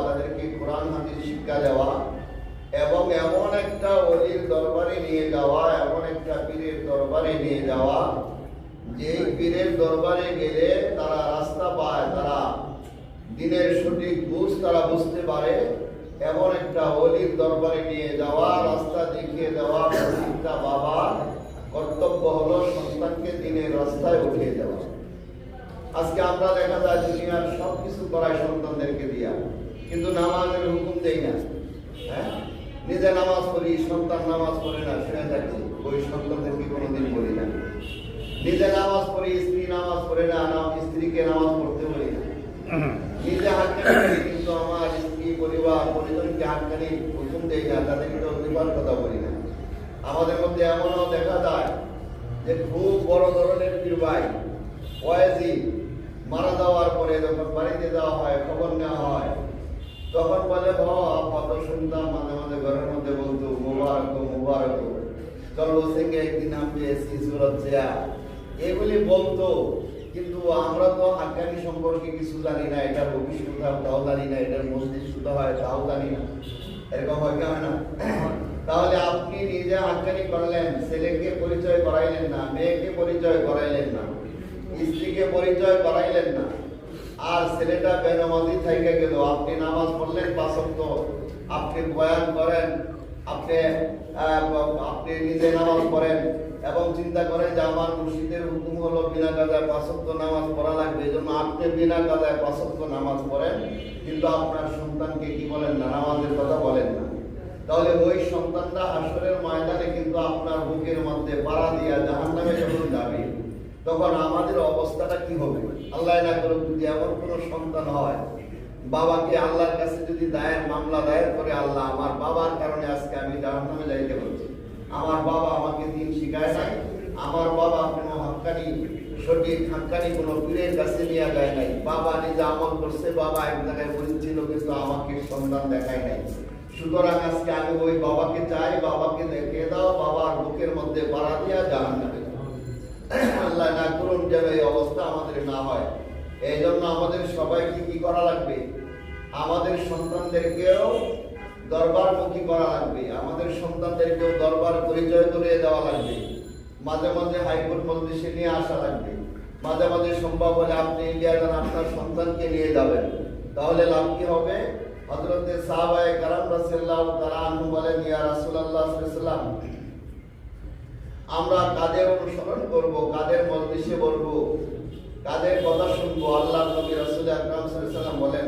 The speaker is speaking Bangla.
তাদেরকে কোরআন হাদিস শিক্ষা দেওয়া এবং এমন একটা ওলির দরবারে নিয়ে যাওয়া, এমন একটা পীরের দরবারে নিয়ে যাওয়া যে পীরের দরবারে গেলে তারা রাস্তা পায়, তারা দিনের সঠিক বুঝ তারা বুঝতে পারে, এমন একটা ওলির দরবারে নিয়ে যাওয়া, রাস্তা দেখিয়ে দেওয়া প্রত্যেকটা বাবার কর্তব্য হলো সন্তানকে দিনের রাস্তায় উঠিয়ে দেওয়া। আজকে আমরা দেখা যায় দুনিয়ার সবকিছু করায় সন্তানদেরকে দিয়া, কিন্তু নামাজের হুকুম দেই না। হ্যাঁ, নিজে নামাজ পড়ি, সন্তান নামাজ পড়ে না, শুনে থাকি, ওই সন্তানদেরকে কোনোদিন বলি না। নিজে নামাজ পড়ি, স্ত্রী নামাজ পড়ে না, স্ত্রীকে নামাজ পড়তে বলি না। নিজে হাতখানি করি, কিন্তু আমার স্ত্রী পরিবার পরিজনকে হাতখানি হুকুম দেই না, তাদেরকে অধিকার কথা বলি না। আমাদের মধ্যে এমনও দেখা যায় যে খুব বড় ধরনের পীর ভাই ওয়াইজি মারা যাওয়ার পরে যখন বাড়িতে যাওয়া হয়, খবর নেওয়া হয়, তখন বলে কত শুনতাম, মাঝে মাঝে ঘরের মধ্যে বলতো মুবারক মুবারক, চলো সিংহে একদিন আমি পেয়েছি সুরত জিয়া, এগুলি বলতো। কিন্তু আমরা তো হাক্কানি সম্পর্কে কিছু জানি না, এটার অভিজ্ঞতা তাও জানি না, এটার মস্তিষ্ক হয় তাও জানি না, এরকম হয় কি হয় না? তাহলে আপনি নিজে হাক্কানি করলেন, ছেলেকে পরিচয় করাইলেন না, মেয়েকে পরিচয় করাইলেন না, স্ত্রীকে পরিচয় করাইলেন না, আর ছেলেটা বেনামাজি থেকে গেল। আপনি নামাজ পড়লেন 5 ওয়াক্ত, আপনি বয়ান করেন, আপনি নিজে নামাজ পড়েন এবং চিন্তা করেন যে আমার মুর্শিদের হুকুম হলো বিনা কাজায় 5 ওয়াক্ত নামাজ পড়া লাগবে, এই জন্য আপনি বিনা কাজায় 5 ওয়াক্ত নামাজ পড়েন, কিন্তু আপনার সন্তানকে কি বলেন না, নামাজের কথা বলেন না। তাহলে ওই সন্তানটা হাসরের ময়দানে কিন্তু আপনার বুকের মধ্যে পাড়া দিয়া জাহান্নামে যখন যাবে, তখন আমাদের অবস্থাটা কি হবে? আল্লাহ না করুক যদি এমন কোনো সন্তান হয়, বাবাকে আল্লাহর কাছে যদি মামলা দায়ের করে, আল্লাহ আমার বাবার কারণে আজকে আমি জাহান্নামে যাইতে হচ্ছে, আমার বাবা আমাকে দিন শিখায় নাই, আমার বাবা কোনো হাক্কানি সঠিক হাক্কানি কোনো পীরের কাছে নিয়ে যায় নাই, বাবা নিজে আমল করছে, বাবা এক জায়গায় বলেছিল কিন্তু আমাকে সন্তান দেখায় নাই। সুতরাং আজকে আমি ওই বাবাকে চাই, বাবাকে দেখিয়ে দাও, বাবার বুকের মধ্যে পাড়া দিয়া জাহান্নামে। আল্লাহ না করুন যেন এই অবস্থা আমাদের না হয়। এই জন্য আমাদের সবাইকে কি করা লাগবে? আমাদের সন্তানদেরকেও দরবারমুখী করা লাগবে, আমাদের সন্তানদেরকেও দরবার পরিচয় করিয়ে দেওয়া লাগবে, মাঝে মাঝে হাইকোর্ট মজলিসে নিয়ে আসা লাগবে, মাঝে মাঝে সম্ভব হলে আপনি ইন্ডিয়া যান, আপনার সন্তানকে নিয়ে যাবেন, তাহলে লাভ কি হবে? হযরতে সাহাবায়ে কেরাম রাদিয়াল্লাহু তাআলা আনহু বলেন, ইয়া রাসূলুল্লাহ সাল্লাল্লাহু আলাইহি ওয়াসাল্লাম, আমরা কাদের অনুসরণ করব, কাদের মজলিসে বসবো, কাদের কথা শুনবো? আল্লাহর নবী রাসূল আকরাম সাল্লাল্লাহু আলাইহি ওয়াসাল্লাম বলেন,